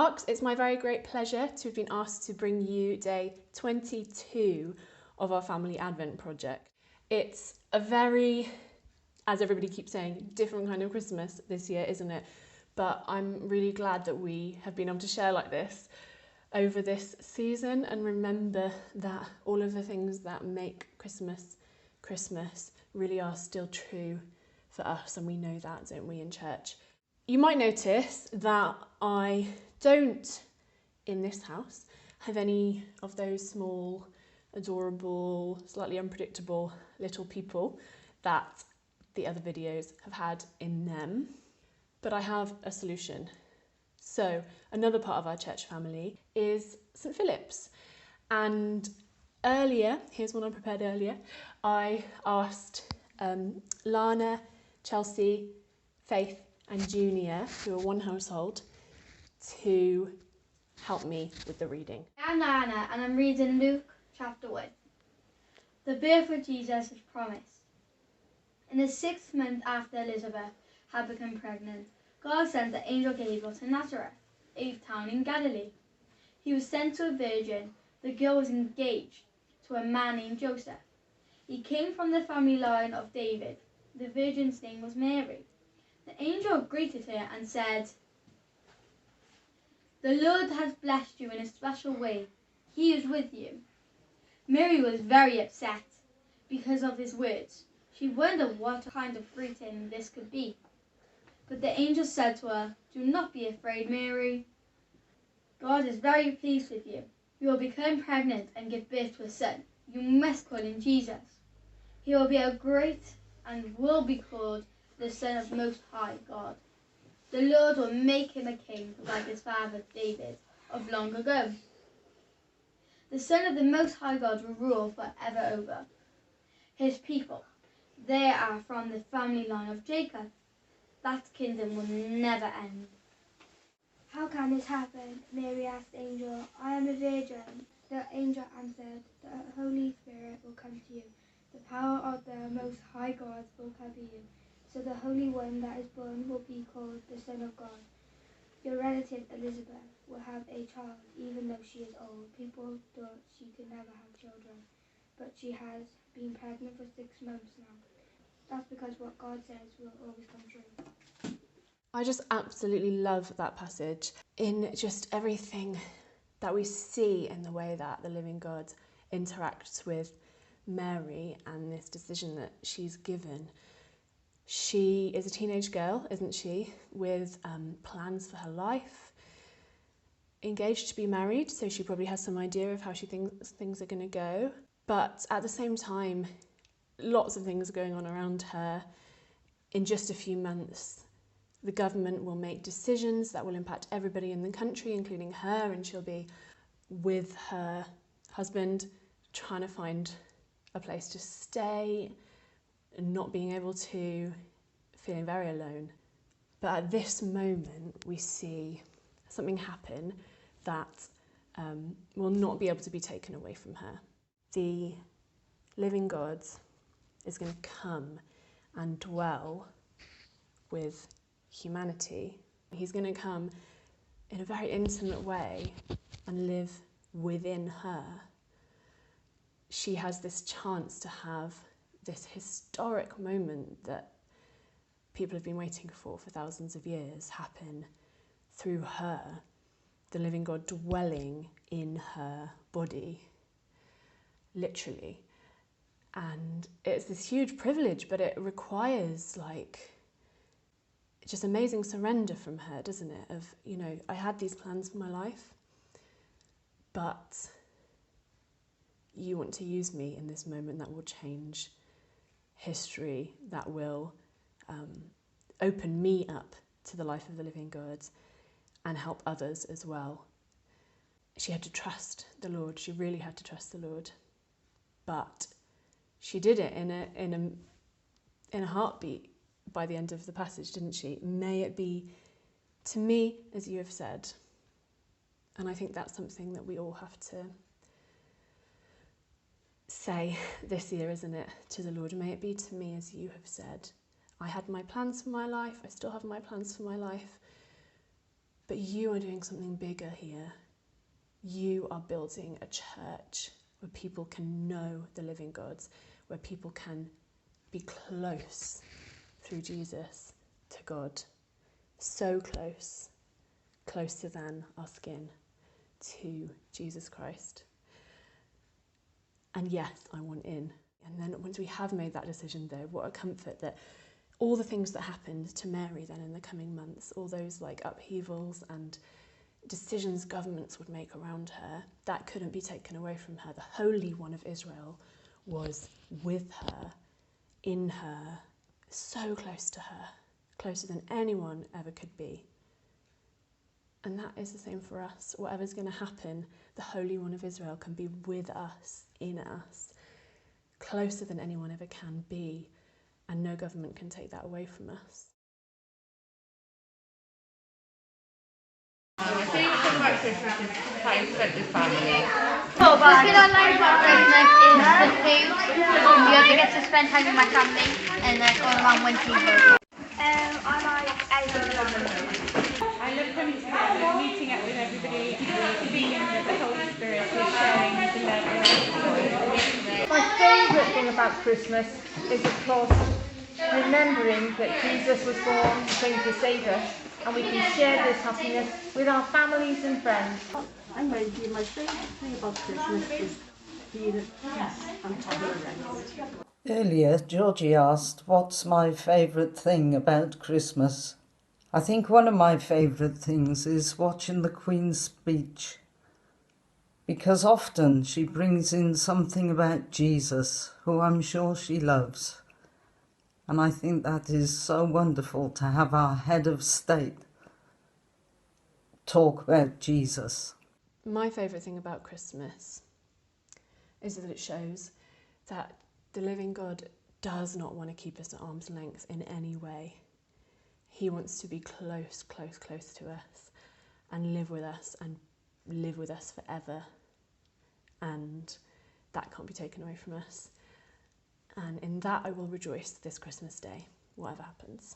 Sparks. It's my very great pleasure to have been asked to bring you day 22 of our Family Advent project. It's a very, as everybody keeps saying, different kind of Christmas this year, isn't it? But I'm really glad that we have been able to share like this over this season and remember that all of the things that make Christmas Christmas really are still true for us, and we know that, don't we, in church? You might notice that I don't, in this house, have any of those small, adorable, slightly unpredictable little people that the other videos have had in them. But I have a solution. So another part of our church family is St. Philip's. And earlier, here's one I prepared earlier, I asked Lana, Chelsea, Faith and Junior, who are one household, to help me with the reading. I'm Lana and I'm reading Luke chapter 1. The birth of Jesus is promised. In the 6th month after Elizabeth had become pregnant, God sent the angel Gabriel to Nazareth, a town in Galilee. He was sent to a virgin. The girl was engaged to a man named Joseph. He came from the family line of David. The virgin's name was Mary. The angel greeted her and said, "The Lord has blessed you in a special way. He is with you." Mary was very upset because of his words. She wondered what kind of greeting this could be. But the angel said to her, "Do not be afraid, Mary. God is very pleased with you. You will become pregnant and give birth to a son. You must call him Jesus. He will be great and will be called the Son of Most High God. The Lord will make him a king like his father David of long ago. The Son of the Most High God will rule forever over his people. They are from the family line of Jacob. That kingdom will never end." "How can this happen?" Mary asked the angel. "I am a virgin." The angel answered, "The Holy Spirit will come to you. The power of the Most High God will cover you. So the Holy One that is born will be called the Son of God. Your relative Elizabeth will have a child, even though she is old. People thought she could never have children, but she has been pregnant for 6 months now. That's because what God says will always come true." I just absolutely love that passage in just everything that we see in the way that the living God interacts with Mary and this decision that she's given. She is a teenage girl, isn't she, with plans for her life, engaged to be married, so she probably has some idea of how she thinks things are going to go. But at the same time, lots of things are going on around her. In just a few months, the government will make decisions that will impact everybody in the country, including her, and she'll be with her husband trying to find a place to stay, not being able to, feeling very alone. But at this moment, we see something happen that will not be able to be taken away from her. The living God is going to come and dwell with humanity. He's going to come in a very intimate way and live within her. She has this chance to have this historic moment that people have been waiting for thousands of years happen through her, the living God dwelling in her body, literally. And it's this huge privilege, but it requires just amazing surrender from her, doesn't it? Of, I had these plans for my life, but you want to use me in this moment that will change history, that will open me up to the life of the living God and help others as well. She had to trust the Lord. She really had to trust the Lord. But she did it in a heartbeat by the end of the passage, didn't she? May it be to me as you have said. And I think that's something that we all have to say this year, isn't it, to the Lord? May it be to me as you have said. I had my plans for my life. I still have my plans for my life. But you are doing something bigger here. You are building a church where people can know the living God, where people can be close through Jesus to God. So close, closer than our skin to Jesus Christ. And yes, I want in. And then once we have made that decision though, what a comfort that all the things that happened to Mary then in the coming months, all those like upheavals and decisions governments would make around her, that couldn't be taken away from her. The Holy One of Israel was with her, in her, so close to her, closer than anyone ever could be. And that is the same for us. Whatever's going to happen, the Holy One of Israel can be with us, in us, closer than anyone ever can be, and no government can take that away from us. My favourite thing about Christmas is how you spent with family. What I like about Christmas is the food. You ever get to spend time with my family and all around when people. I like Elton. I love coming together, meeting up with everybody, feeling that the Holy Spirit is sharing the love and My favourite thing about Christmas is, of course, remembering that Jesus was born and came to save us, and we can share this happiness with our families and friends. I'm Wendy, and my favourite thing about Christmas is being at peace and tolerance. Earlier, Georgie asked, what's my favourite thing about Christmas? I think one of my favourite things is watching the Queen's speech, because often she brings in something about Jesus, who I'm sure she loves. And I think that is so wonderful to have our head of state talk about Jesus. My favourite thing about Christmas is that it shows that the living God does not want to keep us at arm's length in any way. He wants to be close to us and live with us forever. And that can't be taken away from us. And in that I will rejoice this Christmas day, whatever happens.